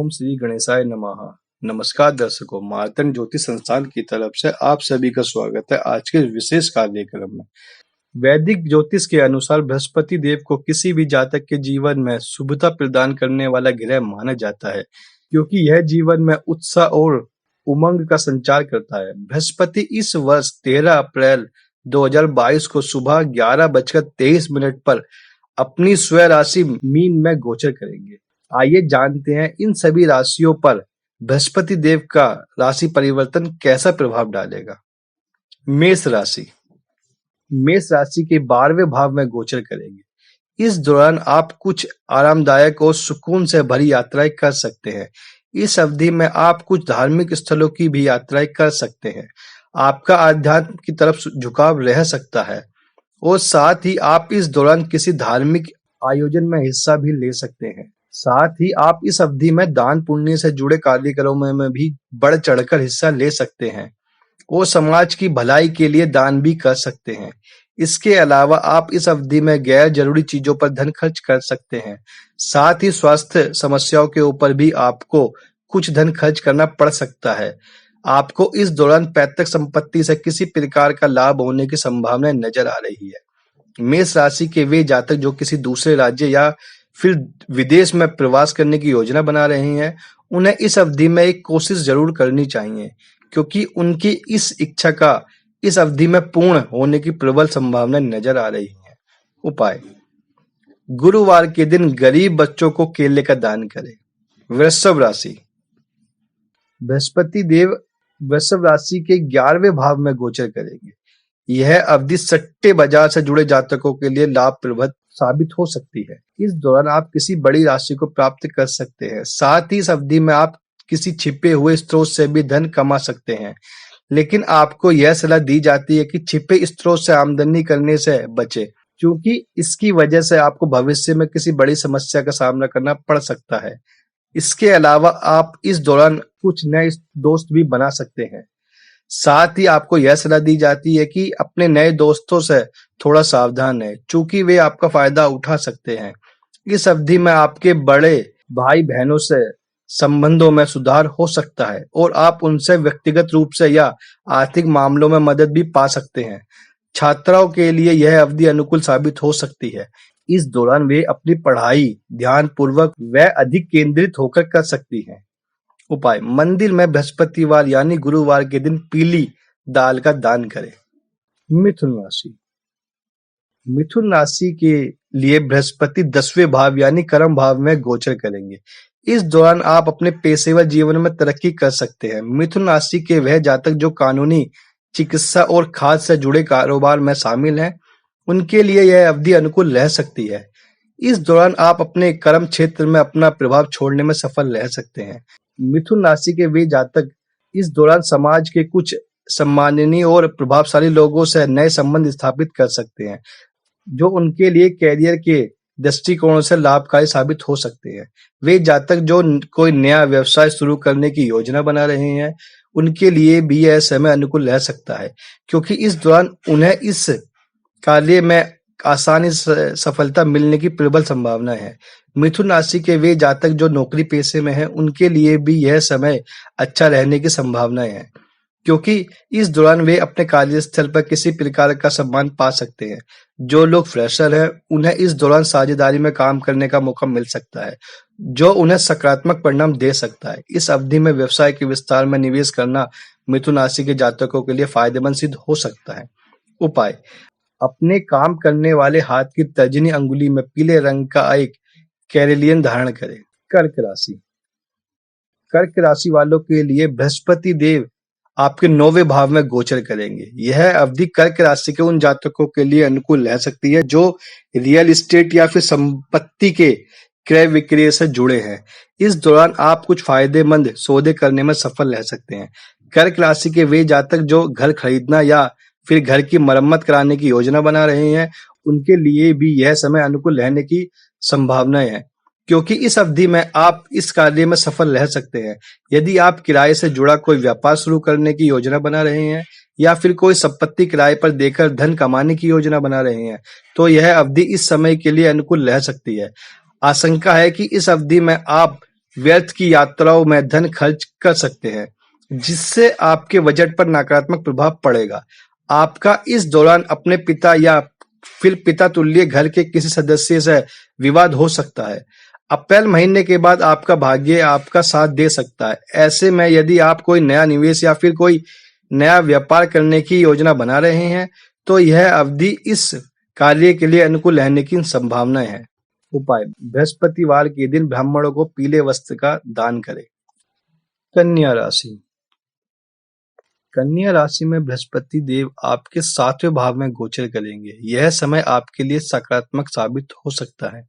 ओम श्री गणेशाय नमः। नमस्कार दर्शकों, मार्तंड ज्योतिष संस्थान की तरफ से आप सभी का स्वागत है आज के विशेष कार्यक्रम में। वैदिक ज्योतिष के अनुसार बृहस्पति देव को किसी भी जातक के जीवन में शुभता प्रदान करने वाला ग्रह माना जाता है, क्योंकि यह जीवन में उत्साह और उमंग का संचार करता है। बृहस्पति इस वर्ष 13 अप्रैल 2022 को सुबह 11:23 पर अपनी स्वयं राशि मीन में गोचर करेंगे। आइए जानते हैं इन सभी राशियों पर बृहस्पति देव का राशि परिवर्तन कैसा प्रभाव डालेगा। मेष राशि। मेष राशि के 12वें भाव में गोचर करेंगे। इस दौरान आप कुछ आरामदायक और सुकून से भरी यात्राएं कर सकते हैं। इस अवधि में आप कुछ धार्मिक स्थलों की भी यात्राएं कर सकते हैं। आपका आध्यात्म की तरफ झुकाव रह सकता है और साथ ही आप इस दौरान किसी धार्मिक आयोजन में हिस्सा भी ले सकते हैं। साथ ही आप इस अवधि में दान पुण्य से जुड़े कार्यक्रमों में भी बढ़ चढ़कर हिस्सा ले सकते हैं और समाज की भलाई के लिए दान भी कर सकते हैं। इसके अलावा आप इस अवधि में गैर जरूरी चीजों पर धन खर्च कर सकते हैं। साथ ही स्वास्थ्य समस्याओं के ऊपर भी आपको कुछ धन खर्च करना पड़ सकता है। आपको इस दौरान पैतृक संपत्ति से किसी प्रकार का लाभ होने की संभावना नजर आ रही है। मेष राशि के वे जातक जो किसी दूसरे राज्य या फिर विदेश में प्रवास करने की योजना बना रहे हैं, उन्हें इस अवधि में एक कोशिश जरूर करनी चाहिए, क्योंकि उनकी इस इच्छा का इस अवधि में पूर्ण होने की प्रबल संभावना नजर आ रही है। उपाय: गुरुवार के दिन गरीब बच्चों को केले का दान करें। वृषभ राशि। बृहस्पति देव वृषभ राशि के 11वें भाव में गोचर करेंगे। यह अवधि सट्टे बाजार से जुड़े जातकों के लिए लाभप्रद साबित हो सकती है। इस दौरान आप किसी बड़ी राशि को प्राप्त कर सकते हैं। साथ ही इस अवधि में आप किसी छिपे हुए स्रोत से भी धन कमा सकते हैं, लेकिन आपको यह सलाह दी जाती है कि छिपे स्रोत से आमदनी करने से बचें, क्योंकि इसकी वजह से आपको भविष्य में किसी बड़ी समस्या का सामना करना पड़ सकता है। इसके अलावा आप इस दौरान कुछ नए दोस्त भी बना सकते हैं। साथ ही आपको यह सलाह दी जाती है कि अपने नए दोस्तों से थोड़ा सावधान रहें, क्योंकि वे आपका फायदा उठा सकते हैं। इस अवधि में आपके बड़े भाई बहनों से संबंधों में सुधार हो सकता है और आप उनसे व्यक्तिगत रूप से या आर्थिक मामलों में मदद भी पा सकते हैं। छात्राओं के लिए यह अवधि अनुकूल साबित हो सकती है। इस दौरान वे अपनी पढ़ाई ध्यानपूर्वक व अधिक केंद्रित होकर कर सकती हैं। उपाय: मंदिर में बृहस्पतिवार यानी गुरुवार के दिन पीली दाल का दान करें। मिथुन राशि। मिथुन राशि के लिए बृहस्पति 10वें भाव यानी कर्म भाव में गोचर करेंगे। इस दौरान आप अपने पेशेवर जीवन में तरक्की कर सकते हैं। मिथुन राशि के वह जातक जो कानूनी, चिकित्सा और खाद्य से जुड़े कारोबार में शामिल हैं, उनके लिए यह अवधि अनुकूल रह सकती है। इस दौरान आप अपने कर्म क्षेत्र में अपना प्रभाव छोड़ने में सफल रह सकते हैं। मिथुन राशि के वे जातक इस दौरान समाज के कुछ सम्माननीय और प्रभावशाली लोगों से नए संबंध स्थापित कर सकते हैं, जो उनके लिए कैरियर के दृष्टिकोण से लाभकारी साबित हो सकते हैं। वे जातक जो कोई नया व्यवसाय शुरू करने की योजना बना रहे हैं, उनके लिए भी यह समय अनुकूल रह सकता है, क्योंकि इस दौरान उन्हें इस कार्य में आसानी से सफलता मिलने की प्रबल संभावना है। मिथुन राशि के वे जातक जो नौकरी पेशे में हैं, उनके लिए भी यह समय अच्छा रहने की संभावनाएं हैं, क्योंकि इस दौरान वे अपने कार्यस्थल पर किसी प्रकार का सम्मान पा सकते हैं। जो लोग फ्रेशर हैं, उन्हें इस दौरान साझेदारी में काम करने का मौका मिल सकता है, जो उन्हें सकारात्मक परिणाम दे सकता है। इस अवधि में व्यवसाय के विस्तार में निवेश करना मिथुन राशि के जातकों के लिए फायदेमंद सिद्ध हो सकता है। उपाय: अपने काम करने वाले हाथ की तर्जनी अंगुली में पीले रंग का एक कैरेलियन धारण करें। कर्क राशि। कर्क राशि वालों के लिए बृहस्पति देव आपके 9वें भाव में गोचर करेंगे। यह अवधि कर्क राशि के उन जातकों के लिए अनुकूल रह सकती है जो रियल एस्टेट या फिर संपत्ति के क्रय विक्रय से जुड़े हैं। इस दौरान आप कुछ फायदेमंद सौदे करने में सफल रह सकते हैं। कर्क राशि के वे जातक जो घर खरीदना या फिर घर की मरम्मत कराने की योजना बना रहे हैं, उनके लिए भी यह समय अनुकूल रहने की संभावनाएं हैं, क्योंकि इस अवधि में आप इस कार्य में सफल रह सकते हैं। यदि आप किराए से जुड़ा कोई व्यापार शुरू करने की योजना बना रहे हैं या फिर कोई संपत्ति किराए पर देकर धन कमाने की योजना बना रहे हैं, तो यह अवधि इस समय के लिए अनुकूल रह सकती है। आशंका है कि इस अवधि में आप व्यर्थ की यात्राओं में धन खर्च कर सकते हैं, जिससे आपके बजट पर नकारात्मक प्रभाव पड़ेगा। आपका इस दौरान अपने पिता या फिर पिता तुल्य घर के किसी सदस्य से विवाद हो सकता है। अप्रैल महीने के बाद आपका भाग्य आपका साथ दे सकता है। ऐसे में यदि आप कोई नया निवेश या फिर कोई नया व्यापार करने की योजना बना रहे हैं, तो यह अवधि इस कार्य के लिए अनुकूल रहने की संभावनाएं है। उपाय: बृहस्पतिवार के दिन ब्राह्मणों को पीले वस्त्र का दान करें। कन्या राशि। कन्या राशि में बृहस्पति देव आपके 7वें भाव में गोचर करेंगे। यह समय आपके लिए सकारात्मक साबित हो सकता है,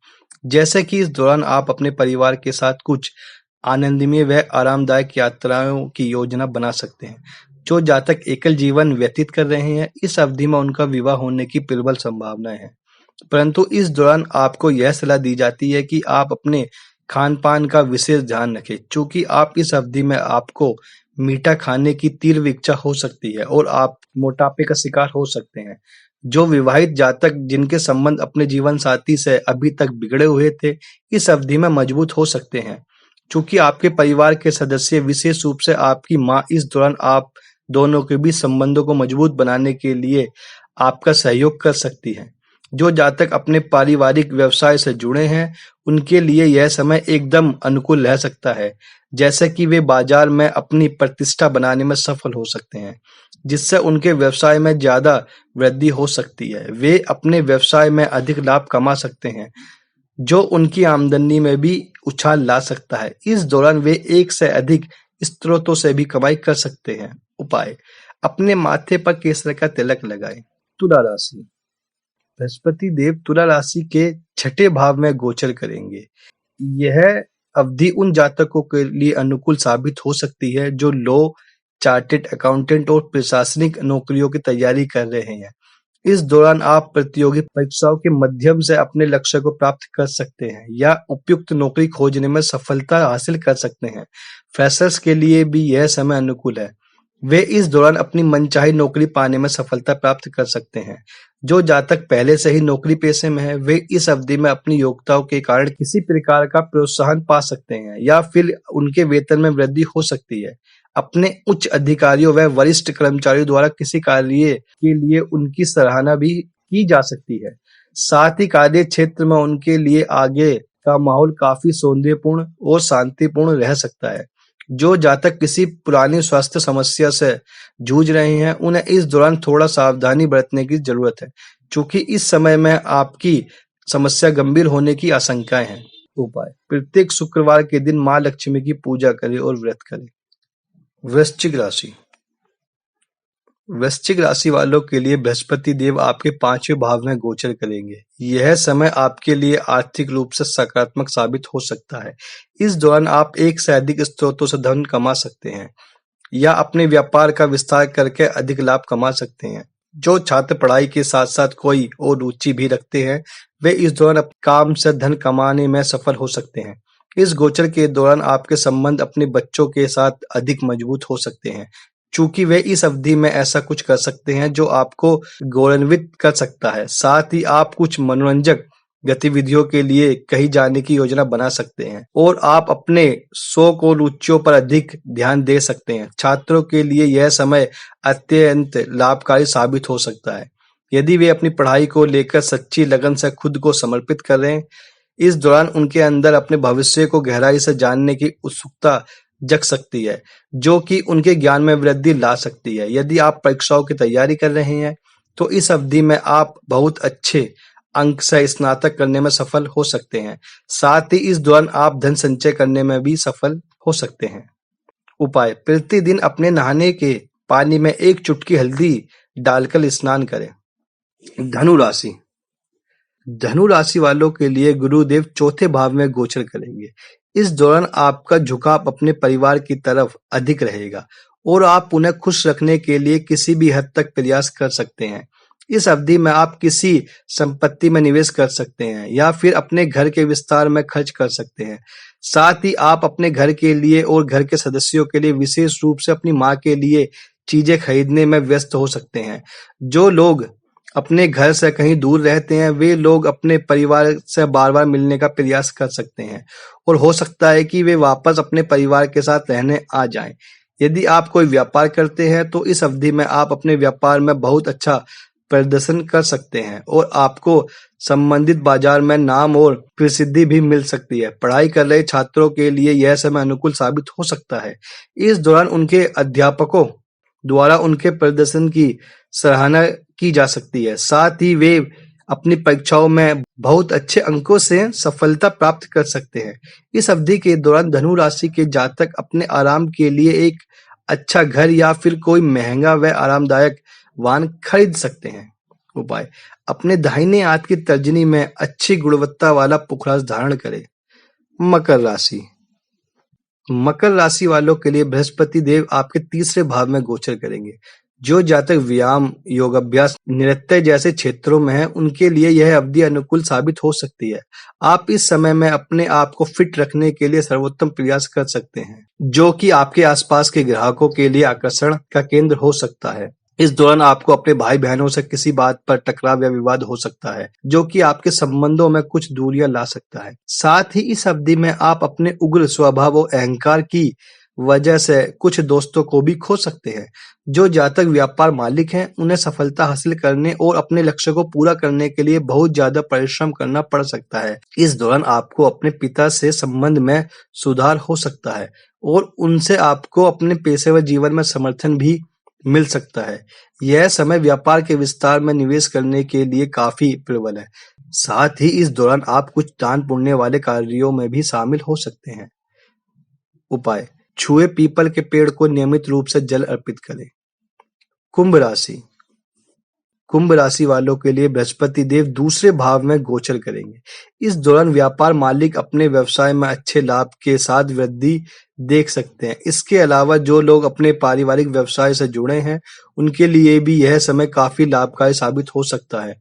जैसे कि इस दौरान आप अपने परिवार के साथ कुछ आनंदमय व आरामदायक यात्राओं की योजना बना सकते हैं। जो जातक एकल जीवन व्यतीत कर रहे हैं, इस अवधि में उनका विवाह होने की प्रबल संभावनाएं हैं। परंतु इस दौरान आपको यह सलाह दी जाती है कि आप अपने खान-पान का विशेष ध्यान रखें, चूँकि आप इस अवधि में आपको मीठा खाने की तीव्र इच्छा हो सकती है और आप मोटापे का शिकार हो सकते हैं। जो विवाहित जातक जिनके संबंध अपने जीवन साथी से अभी तक बिगड़े हुए थे, इस अवधि में मजबूत हो सकते हैं। चूँकि आपके परिवार के सदस्य, विशेष रूप से आपकी माँ, इस दौरान आप दोनों के बीच संबंधों को मजबूत बनाने के लिए आपका सहयोग कर सकती हैं। जो जातक अपने पारिवारिक व्यवसाय से जुड़े हैं, उनके लिए यह समय एकदम अनुकूल रह सकता है, जैसे कि वे बाजार में अपनी प्रतिष्ठा बनाने में सफल हो सकते हैं, जिससे उनके व्यवसाय में ज़्यादा वृद्धि हो सकती है। वे अपने व्यवसाय में अधिक लाभ कमा सकते हैं, जो उनकी आमदनी में भी उछाल ला सकता है। इस दौरान वे एक से अधिक स्रोतों से भी कमाई कर सकते हैं। उपाय: अपने माथे पर केसर का तिलक लगाएं। तुला राशि। बृहस्पति देव तुला राशि के 6ठे भाव में गोचर करेंगे। यह अवधि उन जातकों के लिए अनुकूल साबित हो सकती है जो लॉ, चार्टेड अकाउंटेंट और प्रशासनिक नौकरियों की तैयारी कर रहे हैं। इस दौरान आप प्रतियोगी परीक्षाओं के माध्यम से अपने लक्ष्य को प्राप्त कर सकते हैं या उपयुक्त नौकरी खोजने में सफलता हासिल कर सकते हैं। फ्रेशर्स के लिए भी यह समय अनुकूल है। वे इस दौरान अपनी मनचाही नौकरी पाने में सफलता प्राप्त कर सकते हैं। जो जातक पहले से ही नौकरी पेशे में है, वे इस अवधि में अपनी योग्यताओं के कारण किसी प्रकार का प्रोत्साहन पा सकते हैं या फिर उनके वेतन में वृद्धि हो सकती है। अपने उच्च अधिकारियों व वरिष्ठ कर्मचारियों द्वारा किसी कार्य के लिए उनकी सराहना भी की जा सकती है। साथ ही कार्य क्षेत्र में उनके लिए आगे का माहौल काफी सौंदर्यपूर्ण और शांतिपूर्ण रह सकता है। जो जातक किसी पुरानी स्वास्थ्य समस्या से जूझ रहे हैं, उन्हें इस दौरान थोड़ा सावधानी बरतने की जरूरत है, क्योंकि इस समय में आपकी समस्या गंभीर होने की आशंकाएं हैं। उपाय: प्रत्येक शुक्रवार के दिन माँ लक्ष्मी की पूजा करें और व्रत करें। वृश्चिक राशि। वृश्चिक राशि वालों के लिए बृहस्पति देव आपके 5वें भाव में गोचर करेंगे। यह समय आपके लिए आर्थिक रूप से सकारात्मक साबित हो सकता है। इस दौरान आप एक से अधिक स्रोतों से धन कमा सकते हैं या अपने व्यापार का विस्तार करके अधिक लाभ कमा सकते हैं। जो छात्र पढ़ाई के साथ साथ कोई और रुचि भी रखते हैं, वे इस दौरान अपने काम से धन कमाने में सफल हो सकते हैं। इस गोचर के दौरान आपके संबंध अपने बच्चों के साथ अधिक मजबूत हो सकते हैं, चूंकि वे इस अवधि में ऐसा कुछ कर सकते हैं जो आपको गौरवान्वित कर सकता है। साथ ही आप कुछ मनोरंजक गतिविधियों के लिए कहीं जाने की योजना बना सकते हैं और आप अपने शौक और रुचियों पर अधिक ध्यान दे सकते हैं। छात्रों के लिए यह समय अत्यंत लाभकारी साबित हो सकता है, यदि वे अपनी पढ़ाई को लेकर सच्ची लगन से खुद को समर्पित कर रहे हैं। इस दौरान उनके अंदर अपने भविष्य को गहराई से जानने की उत्सुकता जग सकती है, जो कि उनके ज्ञान में वृद्धि ला सकती है। यदि आप परीक्षाओं की तैयारी कर रहे हैं, तो इस अवधि में आप बहुत अच्छे अंक से स्नातक करने में सफल हो सकते हैं। साथ ही इस दौरान आप धन संचय करने में भी सफल हो सकते हैं। उपाय: प्रतिदिन अपने नहाने के पानी में 1 चुटकी हल्दी डालकर स्नान करें। धनु राशि। धनु राशि वालों के लिए गुरुदेव 4थे भाव में गोचर करेंगे। इस दौरान आपका झुकाव अपने परिवार की तरफ अधिक रहेगा और आप उन्हें खुश रखने के लिए किसी भी हद तक प्रयास कर सकते हैं। इस अवधि में आप किसी संपत्ति में निवेश कर सकते हैं या फिर अपने घर के विस्तार में खर्च कर सकते हैं। साथ ही आप अपने घर के लिए और घर के सदस्यों के लिए, विशेष रूप से अपनी माँ के लिए, चीजें खरीदने में व्यस्त हो सकते हैं। जो लोग अपने घर से कहीं दूर रहते हैं, वे लोग अपने परिवार से बार-बार मिलने का प्रयास कर सकते हैं और हो सकता है कि वे वापस अपने परिवार के साथ रहने आ जाएं। यदि आप कोई व्यापार करते हैं, तो इस अवधि में आप अपने व्यापार में बहुत अच्छा प्रदर्शन कर सकते हैं और आपको संबंधित बाजार में नाम और प्रसिद्धि भी मिल सकती है। पढ़ाई कर रहे छात्रों के लिए यह समय अनुकूल साबित हो सकता है। इस दौरान उनके अध्यापकों द्वारा उनके प्रदर्शन की सराहना की जा सकती है। साथ ही वे अपनी परीक्षाओं में बहुत अच्छे अंकों से सफलता प्राप्त कर सकते हैं। इस अवधि के दौरान धनु राशि के जातक अपने आराम के लिए एक अच्छा घर या फिर कोई महंगा व आरामदायक वाहन खरीद सकते हैं। उपाय: अपने दाहिने हाथ की तर्जनी में अच्छी गुणवत्ता वाला पुखराज धारण करें। मकर राशि मकर राशि वालों के लिए बृहस्पति देव आपके तीसरे भाव में गोचर करेंगे। जो जातक व्यायाम, योगाभ्यास, नृत्य जैसे क्षेत्रों में हैं, उनके लिए यह अवधि अनुकूल साबित हो सकती है। आप इस समय में अपने आप को फिट रखने के लिए सर्वोत्तम प्रयास कर सकते हैं, जो कि आपके आसपास के ग्राहकों के लिए आकर्षण का केंद्र हो सकता है। इस दौरान आपको अपने भाई बहनों से किसी बात पर टकराव या विवाद हो सकता है, जो कि आपके संबंधों में कुछ दूरियां ला सकता है। साथ ही इस अवधि में आप अपने उग्र स्वभाव और अहंकार की वजह से कुछ दोस्तों को भी खो सकते हैं। जो जातक व्यापार मालिक हैं, उन्हें सफलता हासिल करने और अपने लक्ष्य को पूरा करने के लिए बहुत ज्यादा परिश्रम करना पड़ सकता है। इस दौरान आपको अपने पिता से संबंध में सुधार हो सकता है और उनसे आपको अपने पेशेवर जीवन में समर्थन भी मिल सकता है। यह समय व्यापार के विस्तार में निवेश करने के लिए काफी प्रबल है। साथ ही इस दौरान आप कुछ दान पुण्य वाले कार्यों में भी शामिल हो सकते हैं। उपाय: छुए पीपल के पेड़ को नियमित रूप से जल अर्पित करें। कुंभ राशि कुंभ राशि वालों के लिए बृहस्पति देव दूसरे भाव में गोचर करेंगे। इस दौरान व्यापार मालिक अपने व्यवसाय में अच्छे लाभ के साथ वृद्धि देख सकते हैं। इसके अलावा जो लोग अपने पारिवारिक व्यवसाय से जुड़े हैं, उनके लिए भी यह समय काफी लाभकारी साबित हो सकता है।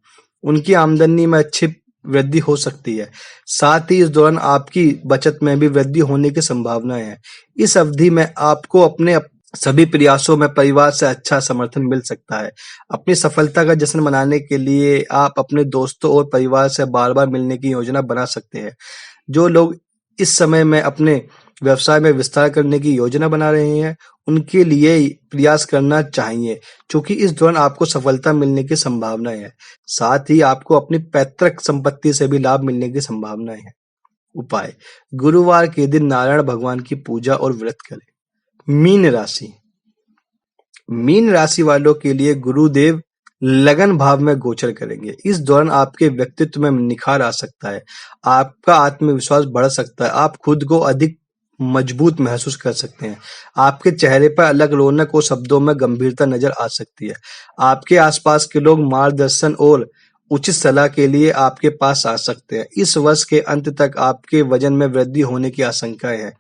उनकी आमदनी में अच्छी वृद्धि हो सकती है। साथ ही इस दौरान आपकी बचत में भी वृद्धि होने की संभावनाएं हैं। इस अवधि में आपको अपने सभी प्रयासों में परिवार से अच्छा समर्थन मिल सकता है। अपनी सफलता का जश्न मनाने के लिए आप अपने दोस्तों और परिवार से बार-बार मिलने की योजना बना सकते हैं। जो लोग इस समय में अपने व्यवसाय में विस्तार करने की योजना बना रहे हैं, उनके लिए प्रयास करना चाहिए, क्योंकि इस दौरान आपको सफलता मिलने की संभावनाएं है। साथ ही आपको अपनी पैतृक संपत्ति से भी लाभ मिलने की संभावनाएं है। उपाय: गुरुवार के दिन नारायण भगवान की पूजा और व्रत करें। मीन राशि मीन राशि वालों के लिए गुरुदेव लगन भाव में गोचर करेंगे। इस दौरान आपके व्यक्तित्व में निखार आ सकता है। आपका आत्मविश्वास बढ़ सकता है। आप खुद को अधिक मजबूत महसूस कर सकते हैं। आपके चेहरे पर अलग रौनक और शब्दों में गंभीरता नजर आ सकती है। आपके आसपास के लोग मार्गदर्शन और उचित सलाह के लिए आपके पास आ सकते हैं। इस वर्ष के अंत तक आपके वजन में वृद्धि होने की आशंकाएं हैं,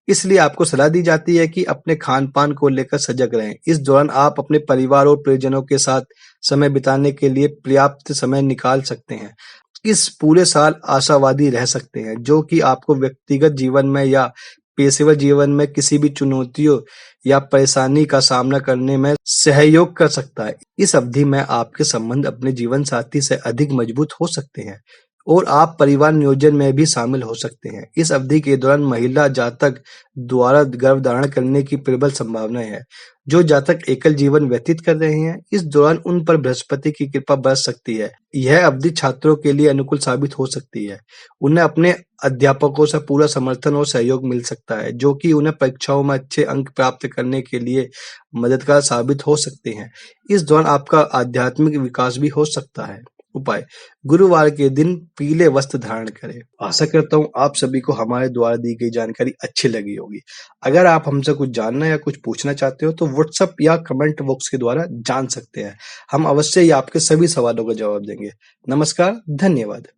इसलिए आपको सलाह दी जाती है कि अपने खान-पान को लेकर सजग रहें। इस दौरान आप अपने परिवार और प्रियजनों के साथ समय बिताने के लिए पर्याप्त समय निकाल सकते हैं। इस पूरे साल आशावादी रह सकते हैं, जो कि आपको व्यक्तिगत जीवन में या पेशेवर जीवन में किसी भी चुनौतियों या परेशानी का सामना करने में सहयोग कर सकता है। इस अवधि में आपके संबंध अपने जीवन साथी से अधिक मजबूत हो सकते हैं और आप परिवार नियोजन में भी शामिल हो सकते हैं। इस अवधि के दौरान महिला जातक द्वारा गर्भधारण करने की प्रबल संभावनाएं है। जो जातक एकल जीवन व्यतीत कर रहे हैं, इस दौरान उन पर बृहस्पति की कृपा बरस सकती है। यह अवधि छात्रों के लिए अनुकूल साबित हो सकती है। उन्हें अपने अध्यापकों से पूरा समर्थन और सहयोग मिल सकता है, जो कि उन्हें परीक्षाओं में अच्छे अंक प्राप्त करने के लिए मददगार साबित हो सकते हैं। इस दौरान आपका आध्यात्मिक विकास भी हो सकता है। उपाय: गुरुवार के दिन पीले वस्त्र धारण करें। आशा करता हूँ आप सभी को हमारे द्वारा दी गई जानकारी अच्छी लगी होगी। अगर आप हमसे कुछ जानना या कुछ पूछना चाहते हो, तो व्हाट्सएप या कमेंट बॉक्स के द्वारा जान सकते हैं। हम अवश्य ही आपके सभी सवालों का जवाब देंगे। नमस्कार, धन्यवाद।